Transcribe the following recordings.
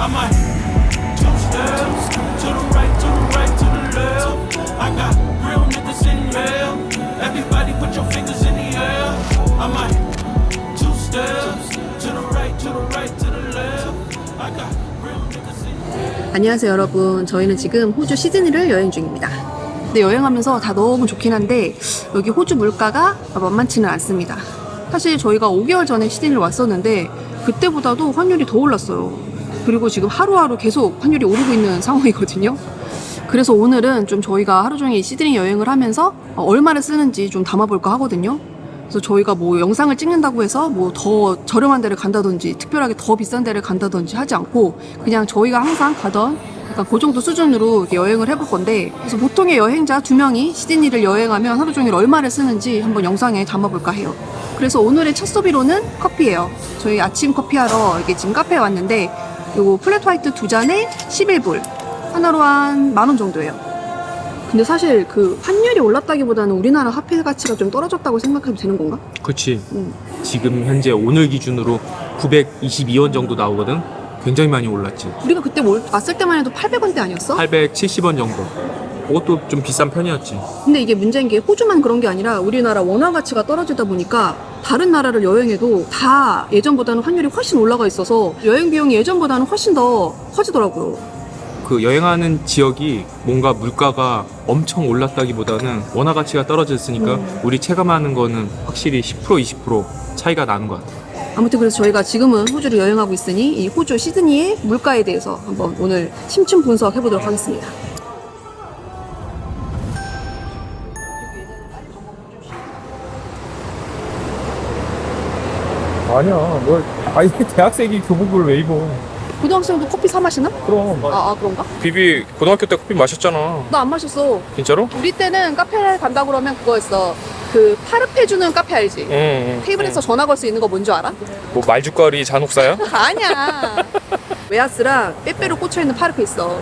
I might two steps to the right, to the right, to the left. I got real niggas in hell. Everybody put your fingers in the air. I might two steps to the right, to the right, to the left. I got real niggas in hell. 안녕하세요 여러분. 저희는 지금 호주 시드니를 여행 중입니다. 근데 여행하면서 다 너무 좋긴 한데 여기 호주 물가가 만만치는 않습니다. 사실 저희가 5개월 전에 시드니를 왔었는데 그때보다도 환율이 더 올랐어요. 그리고 지금 하루하루 계속 환율이 오르고 있는 상황이거든요. 그래서 오늘은 좀 저희가 하루 종일 시드니 여행을 하면서 얼마를 쓰는지 좀 담아볼까 하거든요. 그래서 저희가 뭐 영상을 찍는다고 해서 뭐 더 저렴한 데를 간다든지 특별하게 더 비싼 데를 간다든지 하지 않고 그냥 저희가 항상 가던 약간 그 정도 수준으로 이렇게 여행을 해볼 건데, 그래서 보통의 여행자 2명이 시드니를 여행하면 하루 종일 얼마를 쓰는지 한번 영상에 담아볼까 해요. 그래서 오늘의 첫 소비로는 커피예요. 저희 아침 커피하러 여기 지금 카페에 왔는데 요거 플랫 화이트 2잔에 11불, 하나로 한 10,000원 정도예요. 근데 사실 그 환율이 올랐다기보다는 우리나라 화폐 가치가 좀 떨어졌다고 생각해도 되는 건가? 그치. 지금 현재 오늘 기준으로 922원 정도 나오거든. 굉장히 많이 올랐지. 우리가 그때 왔을 때만 해도 800원대 아니었어? 870원 정도. 그것도 좀 비싼 편이었지. 근데 이게 문제인 게 호주만 그런 게 아니라 우리나라 원화 가치가 떨어지다 보니까 다른 나라를 여행해도 다 예전보다는 환율이 훨씬 올라가 있어서 여행 비용이 예전보다는 훨씬 더 커지더라고요. 그 여행하는 지역이 뭔가 물가가 엄청 올랐다기보다는 원화 가치가 떨어졌으니까 우리 체감하는 거는 확실히 10% 20% 차이가 나는 것 같아. 아무튼 그래서 저희가 지금은 호주를 여행하고 있으니 이 호주 시드니의 물가에 대해서 한번 오늘 심층 분석해 보도록 하겠습니다. 아니야. 이게 대학생이 교복을 왜 입어? 고등학생도 커피 사 마시나? 그럼. 아 그런가? 비비 고등학교 때 커피 마셨잖아. 나 안 마셨어. 진짜로? 우리 때는 카페 간다 그러면 그거였어. 그 파르페주는 카페 알지? 테이블에서 전화 걸 수 있는 거 뭔 줄 알아? 뭐 말죽거리 잔혹사야? 아니야. 웨하스랑 빼빼로 꽂혀있는 파르페 있어.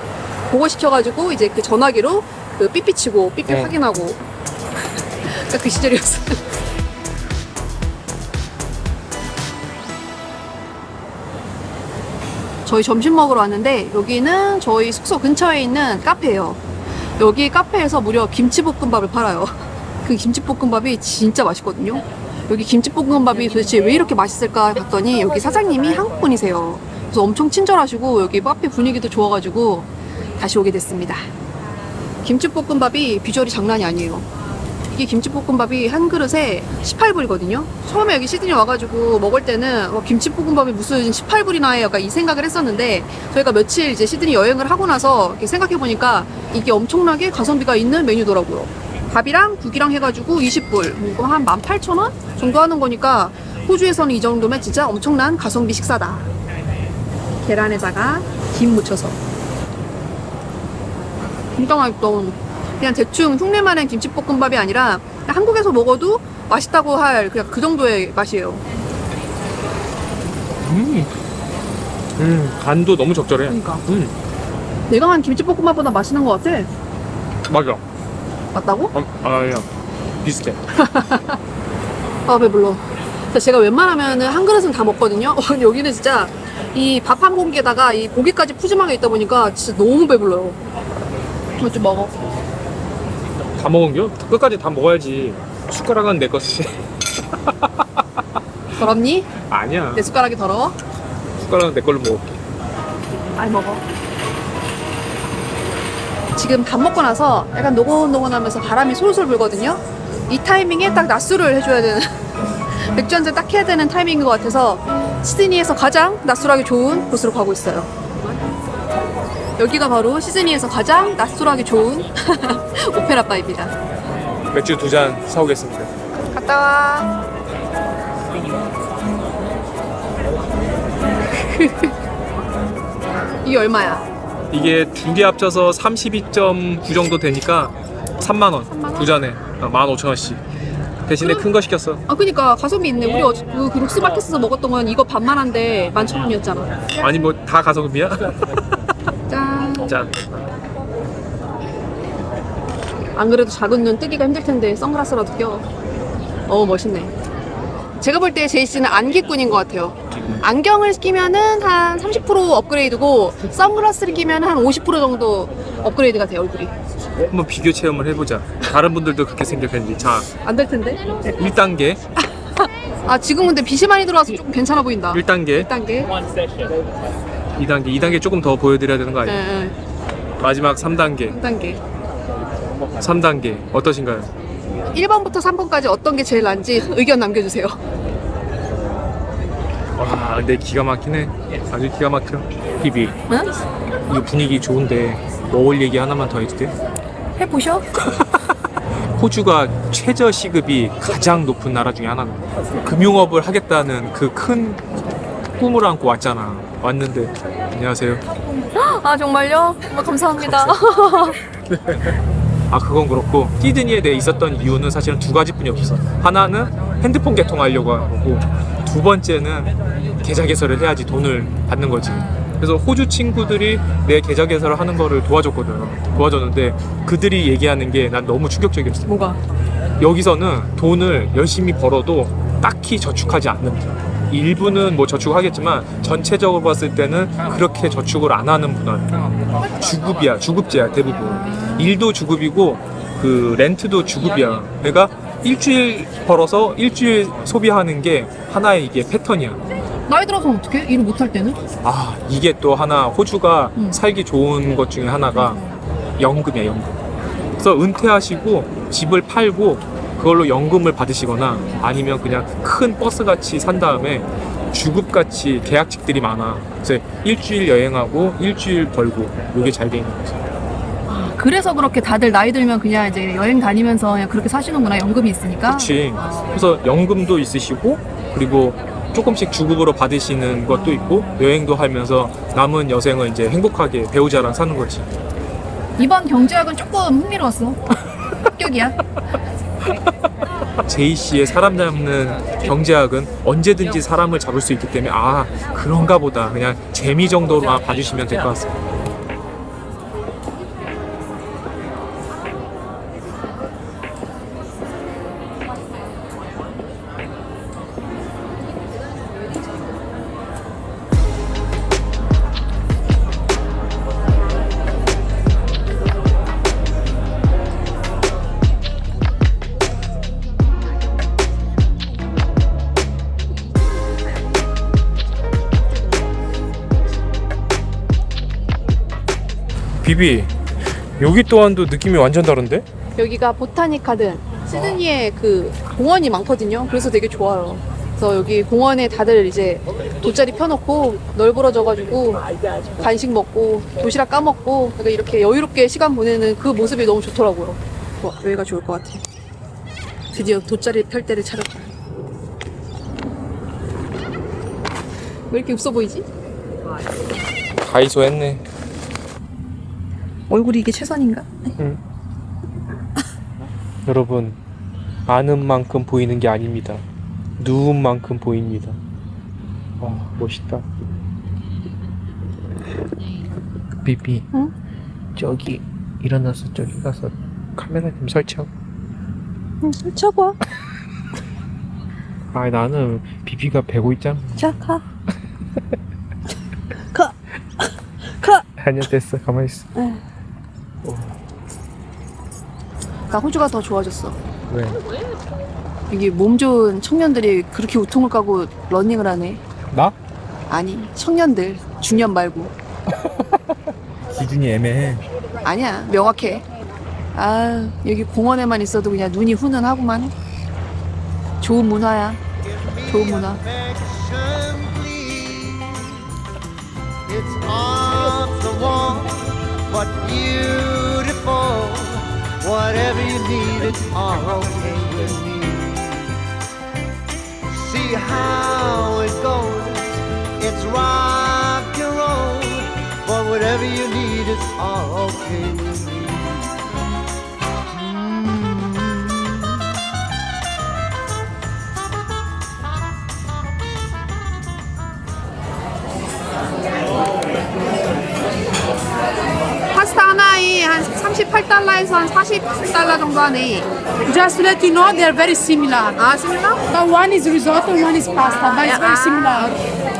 그거 시켜가지고 이제 그 전화기로 그 삐삐 치고 삐삐 확인하고. 그러니까 그 시절이었어. 저희 점심 먹으러 왔는데 여기는 저희 숙소 근처에 있는 카페예요. 여기 카페에서 무려 김치볶음밥을 팔아요. 그 김치볶음밥이 진짜 맛있거든요. 여기 김치볶음밥이 도대체 왜 이렇게 맛있을까 봤더니 여기 사장님이 한국분이세요. 그래서 엄청 친절하시고 여기 카페 분위기도 좋아가지고 다시 오게 됐습니다. 김치볶음밥이 비주얼이 장난이 아니에요. 이게 김치볶음밥이 한 그릇에 18불이거든요. 처음에 여기 시드니 와가지고 먹을 때는 김치볶음밥이 무슨 18불이나 해, 약간 이 생각을 했었는데 저희가 며칠 이제 시드니 여행을 하고 나서 이렇게 생각해보니까 이게 엄청나게 가성비가 있는 메뉴더라고요. 밥이랑 국이랑 해가지고 20불, 이거 한 18,000원 정도 하는 거니까 호주에서는 이 정도면 진짜 엄청난 가성비 식사다. 계란에다가 김 묻혀서 진짜 맛있다. 그냥 대충 흉내만한 김치볶음밥이 아니라 한국에서 먹어도 맛있다고 할 그냥 그 정도의 맛이에요. 간도 너무 적절해. 그러니까 내가 한 김치볶음밥보다 맛있는 것 같아. 맞아. 맞다고? 아니야. 비슷해. 아 배불러. 제가 웬만하면 한 그릇은 다 먹거든요. 여기는 진짜 이 밥 한 공기에다가 이 고기까지 푸짐하게 있다 보니까 진짜 너무 배불러요. 이거 좀 먹어. 다 먹은겨? 끝까지 다 먹어야지. 숟가락은 내 거 쓰지. 더럽니? 아니야. 내 숟가락이 더러워? 숟가락은 내 걸로 먹을게. 많이 먹어. 지금 밥 먹고 나서 약간 노곤노곤하면서 바람이 솔솔 불거든요. 이 타이밍에 딱 낮술을 해줘야 되는 맥주 한잔 딱 해야 되는 타이밍인 것 같아서 시드니에서 가장 낮술하기 좋은 곳으로 가고 있어요. 여기가 바로 시드니에서 가장 낮술하기 좋은 오페라 바입니다. 맥주 2잔 사오겠습니다. 갔다 와. 이게 얼마야? 이게 두 개 합쳐서 32.9 정도 되니까 3만원. 3만 원? 2잔에 15,000원씩. 대신에 큰 거 시켰어. 아 그니까 가성비 있네. 우리 그 록스마켓에서 먹었던 건 이거 반만 한데 11,000원이었잖아. 아니 뭐 다 가성비야? 짠. 짠. 안 그래도 작은 눈 뜨기가 힘들 텐데 선글라스라도 껴. 멋있네. 제가 볼 때 제이씨는 안기꾼인 것 같아요. 지금. 안경을 끼면은 한 30% 업그레이드고 선글라스를 끼면 한 50% 정도 업그레이드가 돼 얼굴이. 한번 비교 체험을 해보자. 다른 분들도 그렇게 생각했는지. 자, 안 될 텐데. 1단계, 아 지금 근데 빛이 많이 들어와서 조금 괜찮아 보인다. 1단계, 1단계. 2단계, 2단계 조금 더 보여드려야 되는 거 아니에요? 네, 마지막 3단계, 1단계. 3단계 어떠신가요? 1번부터 3번까지 어떤 게 제일 난지 의견 남겨주세요. 와, 근데 기가 막히네. 아주 기가 막혀. 비비, 응? 이 분위기 좋은데 먹을 얘기 하나만 더 해도 돼? 해보셔. 호주가 최저 시급이 가장 높은 나라 중에 하나다. 금융업을 하겠다는 그 큰 꿈을 안고 왔잖아. 왔는데 안녕하세요. 아 정말요? 감사합니다. 아, 그건 그렇고 시드니에 대해 있었던 이유는 사실은 두 가지뿐이 없어. 하나는 핸드폰 개통하려고 하고, 두 번째는 계좌 개설을 해야지 돈을 받는 거지. 그래서 호주 친구들이 내 계좌 개설을 하는 거를 도와줬는데 그들이 얘기하는 게 난 너무 충격적이었어. 뭐가? 여기서는 돈을 열심히 벌어도 딱히 저축하지 않는다. 일부는 뭐 저축하겠지만 전체적으로 봤을 때는 그렇게 저축을 안 하는 문화야. 주급이야, 주급제야 대부분. 일도 주급이고 그 렌트도 주급이야. 그러니까 일주일 벌어서 일주일 소비하는 게 하나의 이게 패턴이야. 나이 들어서 어떡해? 일을 못할 때는? 아, 이게 또 하나 호주가 살기 좋은 것 중에 하나가 연금이야, 연금. 그래서 은퇴하시고 집을 팔고 그걸로 연금을 받으시거나 아니면 그냥 큰 버스같이 산 다음에 주급같이 계약직들이 많아. 그래서 일주일 여행하고 일주일 벌고 이게 잘 돼 있는 거지. 그래서 그렇게 다들 나이 들면 그냥 이제 여행 다니면서 그냥 그렇게 사시는구나. 연금이 있으니까. 그렇지. 그래서 연금도 있으시고 그리고 조금씩 주급으로 받으시는 것도 있고 여행도 하면서 남은 여생을 이제 행복하게 배우자랑 사는 거지. 이번 경제학은 조금 흥미로웠어. 합격이야. JC의 사람 잡는 경제학은 언제든지 사람을 잡을 수 있기 때문에 아, 그런가 보다. 그냥 재미 정도로만 봐주시면 될 것 같습니다. 비비, 여기 또한도 느낌이 완전 다른데? 여기가 보타닉 가든, 시드니에 그 공원이 많거든요. 그래서 되게 좋아요. 그래서 여기 공원에 다들 이제 돗자리 펴놓고 널브러져가지고 간식 먹고 도시락 까먹고 그러니까 이렇게 여유롭게 시간 보내는 그 모습이 너무 좋더라고요. 와, 여기가 좋을 것 같아. 드디어 돗자리 펼 때를 찾았다. 왜 이렇게 없어 보이지? 다이소 했네. 얼굴이 이게 최선인가? 응. 여러분, 아는 만큼 보이는 게 아닙니다. 누운 만큼 보입니다. 와, 멋있다. 비비, 응? 저기 일어나서 저기 가서 카메라 좀 설치하고. 응, 설치하고 와. 아, 나는 비비가 베고 있잖아. 자, 가. 가. 가. 아니야, 됐어. 가만히 있어. 나 호주가 더 좋아졌어. 왜? 여기 몸 좋은 청년들이 그렇게 우통을 까고 러닝을 하네. 나? 아니, 청년들. 중년 말고. 기준이 애매해. 아니야, 명확해. 아, 여기 공원에만 있어도 그냥 눈이 훈훈하구만. 좋은 문화야. 좋은 문화. It's off the wall, but beautiful. Whatever you need, it's all okay with me. See how it goes. It's rock and roll, but whatever you need, it's all okay with me. 파스타 하나에 한 38달러에서 한 40달러 정도 하네. Just to let you know, they are very similar. 아, similar? But one is risotto and one is pasta, but it's very similar. Okay.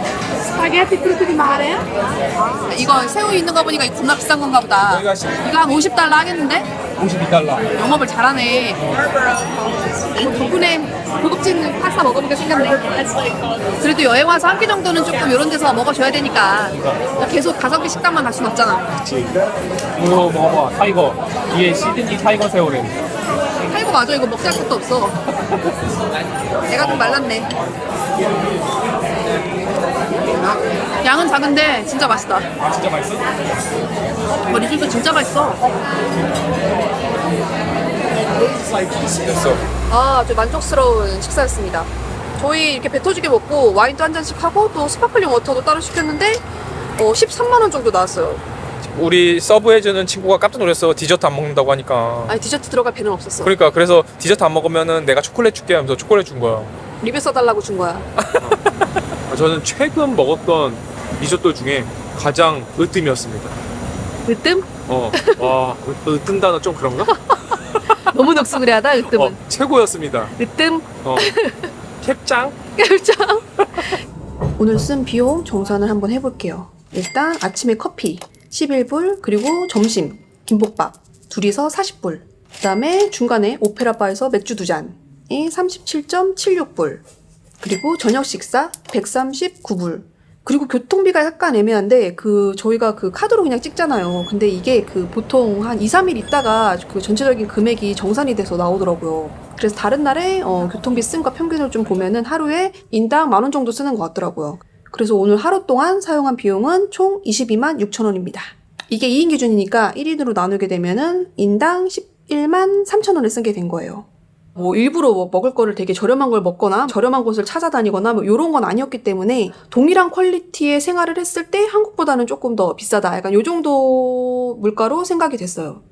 이거 새우 있는 거 보니까 겁나 비싼 건가 보다. 이거 한 50달러 하겠는데? 52달러. 영업을 잘하네. 덕분에 고급진 파스타 먹어보니까 생겼네. 그래도 여행 와서 한 끼 정도는 조금 이런 데서 먹어줘야 되니까 계속 5개 식당만 갈 순 없잖아. 그치. 이거 먹어봐. 타이거. 이게 시드니 타이거 새우래. 타이거 맞아. 이거 먹자 할 것도 없어. 내가 좀 말랐네. 양은 작은데 진짜 맛있다. 아, 진짜 맛있어? 리조또 진짜 맛있어. 됐어. 아주 만족스러운 식사였습니다. 저희 이렇게 배 터지게 먹고 와인도 한 잔씩 하고 또 스파클링 워터도 따로 시켰는데 13만 원 정도 나왔어요. 우리 서브해주는 친구가 깜짝 놀랐어. 디저트 안 먹는다고 하니까. 아니 디저트 들어갈 배는 없었어. 그러니까 그래서 디저트 안 먹으면은 내가 초콜릿 줄게 하면서 초콜릿 준 거야. 리뷰 써달라고 준 거야. 저는 최근 먹었던 리조또 중에 가장 으뜸이었습니다. 으뜸? 와, 으뜸 단어 좀 그런가? 너무 넉수그레하다 으뜸은. 최고였습니다. 으뜸? 캡짱? 캡짱? 오늘 쓴 비용 정산을 한번 해볼게요. 일단 아침에 커피 11불, 그리고 점심 김볶밥 둘이서 40불, 그 다음에 중간에 오페라바에서 맥주 2잔이 37.76불, 그리고 저녁 식사 139불. 그리고 교통비가 약간 애매한데 저희가 카드로 그냥 찍잖아요. 근데 이게 보통 한 2, 3일 있다가 전체적인 금액이 정산이 돼서 나오더라고요. 그래서 다른 날에 교통비 쓴 거 평균을 좀 보면은 하루에 인당 10,000원 정도 쓰는 것 같더라고요. 그래서 오늘 하루 동안 사용한 비용은 총 22만 6천원입니다. 이게 2인 기준이니까 1인으로 나누게 되면은 인당 11만 3천원을 쓴 게 된 거예요. 일부러 먹을 거를 되게 저렴한 걸 먹거나 저렴한 곳을 찾아다니거나 요런 건 아니었기 때문에 동일한 퀄리티의 생활을 했을 때 한국보다는 조금 더 비싸다. 약간 요 정도 물가로 생각이 됐어요.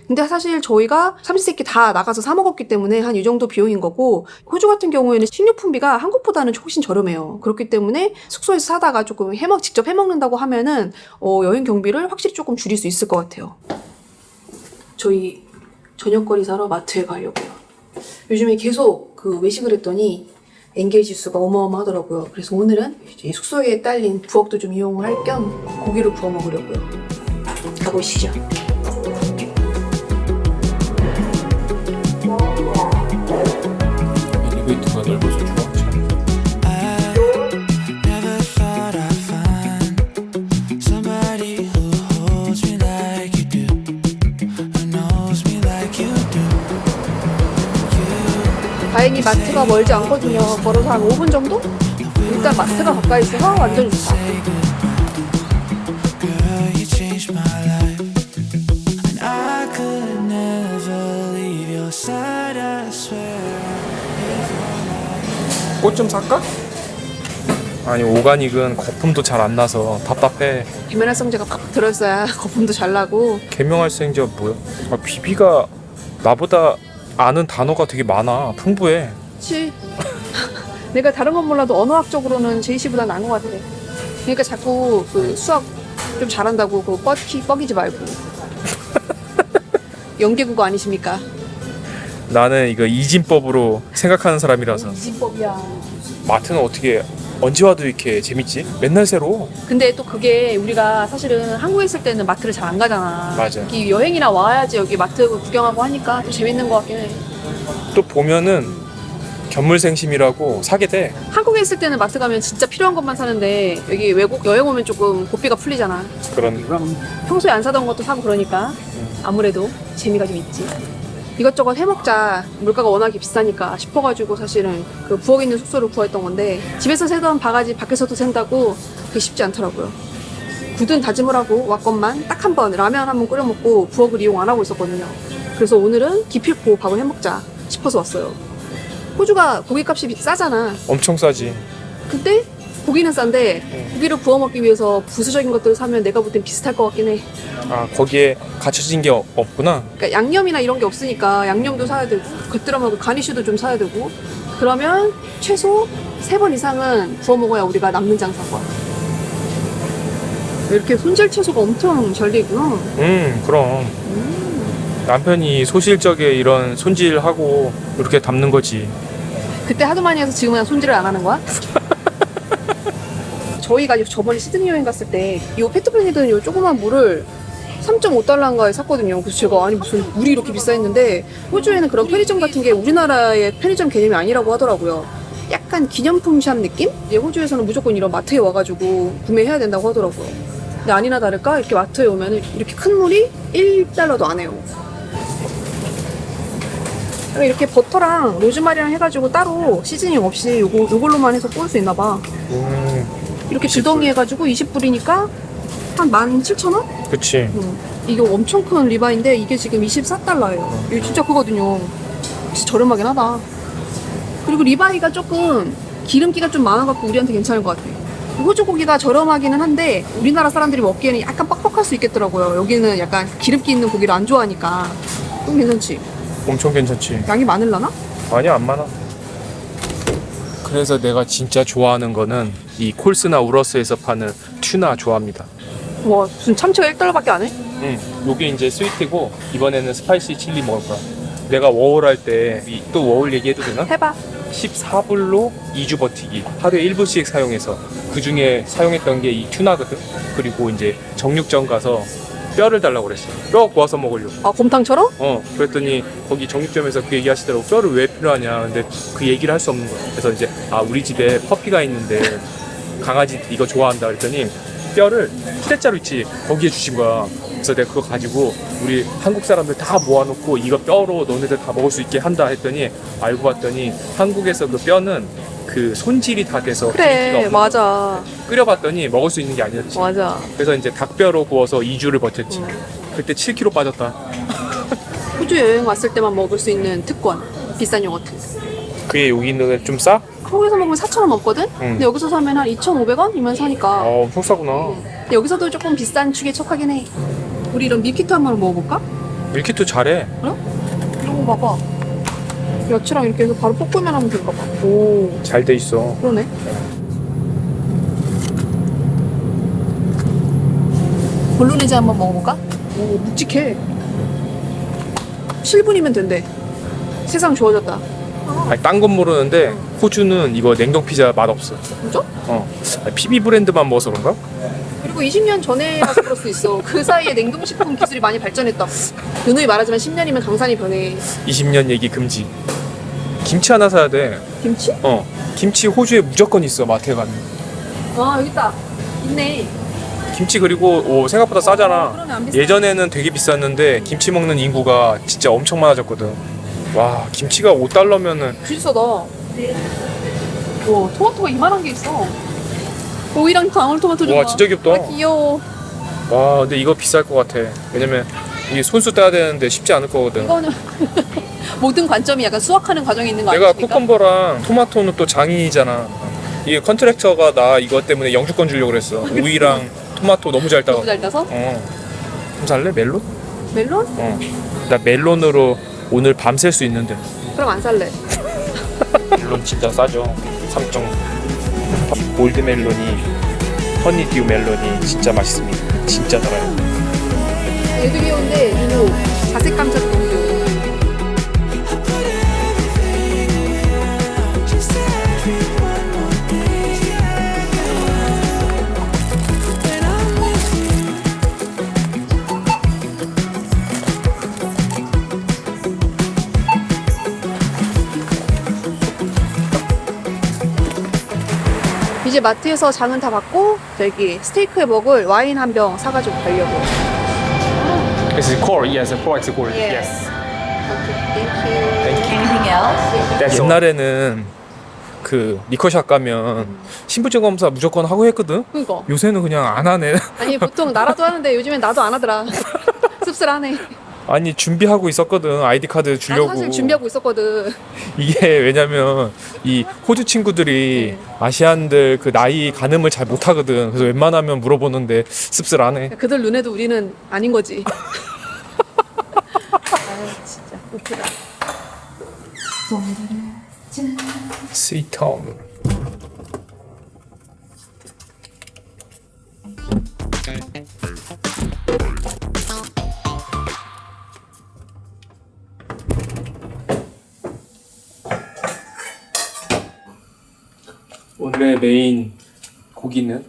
근데 사실 저희가 삼시세끼 다 나가서 사 먹었기 때문에 한 이 정도 비용인 거고, 호주 같은 경우에는 식료품비가 한국보다는 훨씬 저렴해요. 그렇기 때문에 숙소에서 사다가 조금 직접 해먹는다고 하면은 여행 경비를 확실히 조금 줄일 수 있을 것 같아요. 저희 저녁거리 사러 마트에 가려고요. 요즘에 계속 외식을 했더니 엔게이지 수가 어마어마하더라고요. 그래서 오늘은 이제 숙소에 딸린 부엌도 좀 이용을 할 겸 고기를 구워 먹으려고요. 가보시죠. 엘리베이터가 넓어서 좋아. 다행히 마트가 멀지 않거든요. 걸어서 한 5분 정도? 일단 마트가 가까이 있어서 완전 좋다. 꽃 좀 살까? 아니, 오가닉은 거품도 잘 안 나서 답답해. 계면활성제가 팍 들어있어야 거품도 잘 나고. 계면활성제가 뭐야? 비비가 나보다 아는 단어가 되게 많아. 풍부해. 그치. 내가 다른 건 몰라도 언어학적으로는 제이씨보다 나은 것 같아. 그러니까 자꾸 수학 좀 잘한다고 뻐기지 말고. 연계국어 아니십니까? 나는 이거 이진법으로 생각하는 사람이라서. 이진법이야. 마트는 어떻게 언제 와도 이렇게 재밌지? 맨날 새로. 근데 또 그게 우리가 사실은 한국에 있을 때는 마트를 잘 안 가잖아. 맞아. 이 여행이나 와야지 여기 마트 구경하고 하니까 또 재밌는 것 같긴 해. 또 보면은 견물생심이라고 사게 돼. 한국에 있을 때는 마트 가면 진짜 필요한 것만 사는데 여기 외국 여행 오면 조금 고삐가 풀리잖아. 그런. 평소에 안 사던 것도 사고 그러니까 아무래도 재미가 좀 있지. 이것저것 해먹자, 물가가 워낙에 비싸니까 싶어가지고 사실은 부엌 있는 숙소를 구했던 건데, 집에서 세던 바가지 밖에서도 샌다고 그게 쉽지 않더라고요. 굳은 다짐을 하고 왔건만 딱 한 번 라면 한번 끓여 먹고 부엌을 이용 안 하고 있었거든요. 그래서 오늘은 기필코 밥을 해먹자 싶어서 왔어요. 호주가 고기값이 싸잖아. 엄청 싸지. 근데 고기는 싼데 고기를 구워 먹기 위해서 부수적인 것들을 사면 내가 볼 땐 비슷할 것 같긴 해. 아, 거기에 갖춰진 게 없구나. 그러니까 양념이나 이런 게 없으니까 양념도 사야 되고, 곁들여먹을 가니쉬도 좀 사야 되고, 그러면 최소 3번 이상은 구워 먹어야 우리가 남는 장사인 거야. 이렇게 손질 채소가 엄청 잘 돼 있구나. 그럼. 남편이 소실적에 이런 손질하고 이렇게 담는 거지. 그때 하도 많이 해서 지금은 손질을 안 하는 거야? 저희가 저번에 시드니 여행 갔을 때 이 페트병에 드는 이 조그만 물을 3.5달러인가에 샀거든요. 그래서 제가 아니 무슨 물이 이렇게 비싸 했는데 호주에는 그런 편의점 같은 게 우리나라의 편의점 개념이 아니라고 하더라고요. 약간 기념품 샵 느낌? 이제 호주에서는 무조건 이런 마트에 와가지고 구매해야 된다고 하더라고요. 근데 아니나 다를까 이렇게 마트에 오면은 이렇게 큰 물이 1달러도 안 해요. 이렇게 버터랑 로즈마리랑 해가지고 따로 시즈닝 없이 요걸로만 해서 구울 수 있나 봐. 이렇게 두덩이 해가지고 20불이니까 한 17,000원? 그치. 이게 엄청 큰 리바인데 이게 지금 24달러예요. 이거 진짜 크거든요. 진짜 저렴하긴 하다. 그리고 리바이가 조금 기름기가 좀 많아갖고 우리한테 괜찮을 것 같아. 호주 고기가 저렴하기는 한데 우리나라 사람들이 먹기에는 약간 빡빡할 수 있겠더라고요. 여기는 약간 기름기 있는 고기를 안 좋아하니까. 좀 괜찮지? 엄청 괜찮지. 양이 많을라나? 아니 안 많아. 그래서 내가 진짜 좋아하는 거는 이 콜스나 우러스에서 파는 튜나 좋아합니다. 와 무슨 참치가 1달러밖에 안 해? 응. 요게 이제 스위트고 이번에는 스파이시 칠리 먹을 거야. 내가 워홀 할 때 또 워홀 얘기해도 되나? 해봐. 14불로 2주 버티기 하루에 1불씩 사용해서 그 중에 사용했던 게 이 튜나거든. 그리고 이제 정육점 가서 뼈를 달라고 그랬어. 뼈 구워서 먹으려고. 아 곰탕처럼? 그랬더니 거기 정육점에서 그 얘기 하시더라고. 뼈를 왜 필요하냐. 근데 그 얘기를 할 수 없는 거야. 그래서 이제 우리 집에 퍼피가 있는데 강아지 이거 좋아한다 그랬더니 뼈를 휴대자루 있지 거기에 주신 거야. 그래서 내가 그거 가지고 우리 한국 사람들 다 모아놓고 이거 뼈로 너네들 다 먹을 수 있게 한다 했더니 알고 봤더니 한국에서 그 뼈는 그 손질이 다 돼서 그래 맞아. 끓여봤더니 먹을 수 있는 게 아니었지. 맞아. 그래서 이제 닭뼈로 구워서 2주를 버텼지. 그때 7kg 빠졌다. 호주 여행 왔을 때만 먹을 수 있는 특권. 비싼 요거트. 그게 여기 있는 좀 싸? 한국에서 먹으면 4,000원 넘거든? 근데 여기서 사면 한 2,500원이면 사니까. 엄청 싸구나. 근데 여기서도 조금 비싼 축에 척하긴 해. 우리 이런 밀키트 한번 먹어볼까? 밀키트 잘해. 그래? 이런 거 봐봐. 야채랑 이렇게 해서 바로 볶으면 하면 될까 봐. 오, 잘 돼 있어. 그러네. 볼로네즈 한번 먹어볼까? 오, 묵직해. 7분이면 된대. 세상 좋아졌다. 아니, 딴 건 모르는데 호주는 이거 냉동 피자 맛 없어. 진짜? PB 브랜드만 먹어서 그런가? 그리고 20년 전에라서 그럴 수 있어. 그 사이에 냉동식품 기술이 많이 발전했다고. 누누이 말하지만 10년이면 강산이 변해. 20년 얘기 금지. 김치 하나 사야 돼. 김치? 김치 호주에 무조건 있어 마트에 가면. 아 여기 있다. 있네. 김치 그리고 생각보다 싸잖아. 그러네, 안 비싸. 예전에는 되게 비쌌는데 김치 먹는 인구가 진짜 엄청 많아졌거든. 와 김치가 5달러면은 진짜 싸다. 와 토마토가 이만한 게 있어. 오이랑 방울토마토 좀 와 봐. 진짜 귀엽다. 아, 귀여워. 와 근데 이거 비쌀 것 같아. 왜냐면 이게 손수 따야 되는데 쉽지 않을 거거든. 이거는 모든 관점이 약간 수확하는 과정에 있는 거 내가 아닙니까? 쿠컴버랑 토마토는 또 장인이잖아. 이게 컨트랙터가 나 이것 때문에 영주권 주려고 그랬어. 오이랑 토마토 너무 잘 따가. 너무 잘 따서? 좀 살래? 멜론? 멜론? 나 멜론으로 오늘 밤샐 수 있는데. 그럼 안 살래. 멜론 진짜 싸죠. 3점. 골드 멜론이 허니듀 멜론이 진짜 맛있습니다. 진짜 달아요. 얘도 귀여운데 이거 자색 감자도 너무 귀여워. 이제 마트에서 장은 다 받고 저기 스테이크에 먹을 와인 한 병 사가지고 가려고. It's core, yes, core, it's core. Yes. Okay, Anything else? 옛날에는 그 리커샵 가면 신분증 검사 무조건 하고 했거든. 그니까. 요새는 그냥 안 하네. 아니 보통 나라도 하는데 요즘엔 나도 안 하더라. 씁쓸하네. 아니 준비하고 있었거든. 아이디 카드 나도 주려고. 사실 준비하고 있었거든. 이게 왜냐면 이 호주 친구들이 아시안들 그 나이 가늠을 잘 못하거든. 그래서 웬만하면 물어보는데 씁쓸하네. 그들 눈에도 우리는 아닌 거지. 아 진짜 웃기다. 스위트홈. 오늘의 메인 고기는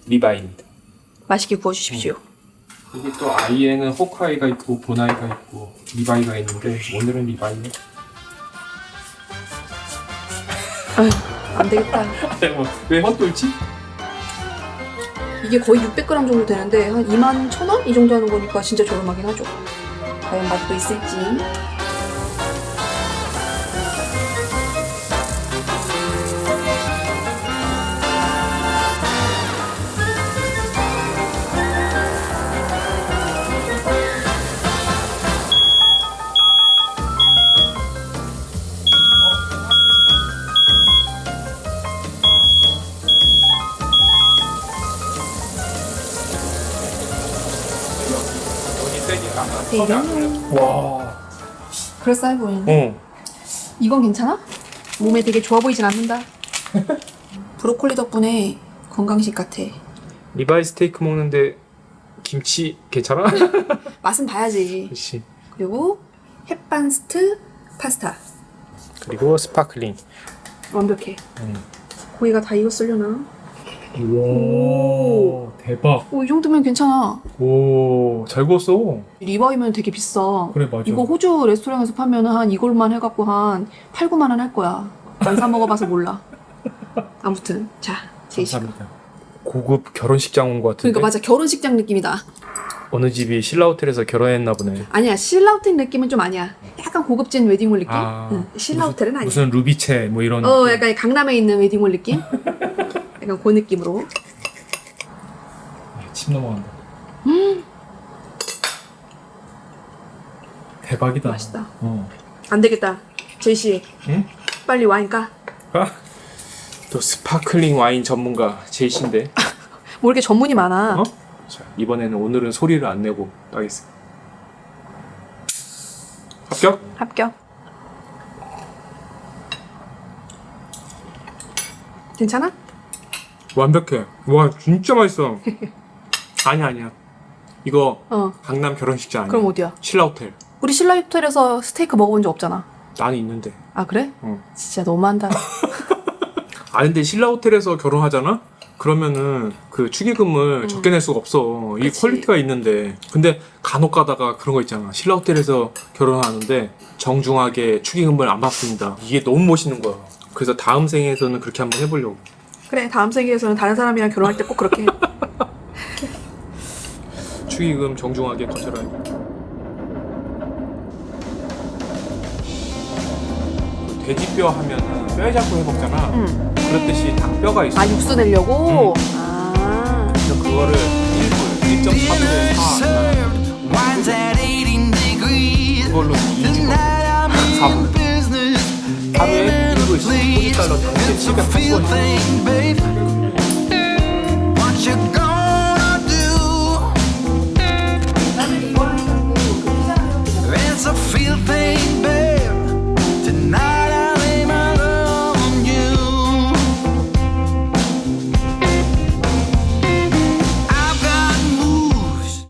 리바이입니다. 맛있게 구워주십시오. 이게 또 아이에는 호크아이가 있고 보나이가 있고 리바이가 있는데 오늘은 리바이네. 아휴, 안 되겠다. 왜 헛돌지? 이게 거의 600g 정도 되는데 한 21,000원? 이 정도 하는 거니까 진짜 저렴하긴 하죠. 과연 맛도 있을지. 네, 와. 그럴싸해 보이는데? 이건 괜찮아? 몸에 되게 좋아 보이진 않는다. 브로콜리 덕분에 건강식 같아. 리바이 스테이크 먹는데 김치 괜찮아? 맛은 봐야지. 그렇지. 그리고 햇반스트 파스타. 그리고 스파클링. 완벽해. 고기가 다 익었으려나? 오, 대박. 이 정도면 괜찮아. 오, 잘 구웠어. 리바이면 되게 비싸. 그래, 맞아. 이거 호주 레스토랑에서 파면 한 이걸만 해갖고 한 8, 9만 원 할 거야. 난 사 먹어봐서 몰라. 아무튼 자, 제이 씨가. 감사합니다. 고급 결혼식장 온 것 같은데. 그러니까 맞아, 결혼식장 느낌이다. 어느 집이 신라 호텔에서 결혼했나 보네. 아니야, 신라 호텔 느낌은 좀 아니야. 약간 고급진 웨딩홀 느낌? 아, 응, 신라 호텔은 아니야. 무슨 루비체 뭐 이런. 약간 강남에 있는 웨딩홀 느낌? 약간 그 느낌으로. 침 넘어간다. 대박이다. 맛있다. 어. 안 되겠다. 제이 씨, 응? 빨리 와인 까. 아? 또 스파클링 와인 전문가 제이씨인데. 뭐 이렇게 전문이 많아. 어? 자, 이번에는 오늘은 소리를 안 내고 따겠습니다. 합격? 합격. 괜찮아? 완벽해. 와, 진짜 맛있어. 아니야. 이거 강남 결혼식장 아니야. 그럼 어디야? 신라 호텔. 우리 신라 호텔에서 스테이크 먹어본 적 없잖아. 나는 있는데. 아 그래? 응. 진짜 너무한다. 아, 근데 신라 호텔에서 결혼하잖아? 그러면은 그 축의금을 적게 낼 수가 없어. 이 그치. 퀄리티가 있는데. 근데 간혹 가다가 그런 거 있잖아. 신라 호텔에서 결혼하는데 정중하게 축의금을 안 받습니다. 이게 너무 멋있는 거야. 그래서 다음 생에서는 그렇게 한번 해보려고. 그래, 다음 생에서는 다른 사람이랑 결혼할 때 꼭 그렇게 해. 축의금 정중하게 거절하기. 돼지뼈 하면은 뼈에 잡고 해먹잖아. 그렇듯이 닭뼈가 있어. 아, 육수 내려고? 아. 그래서 그거를 1.4분의 4 Wine's at 18 degrees. 그걸로 2주 I'm in 4분. business. 하루에 1불씩 $40 당시에 It's a feel 780원이야. thing, babe. What you gonna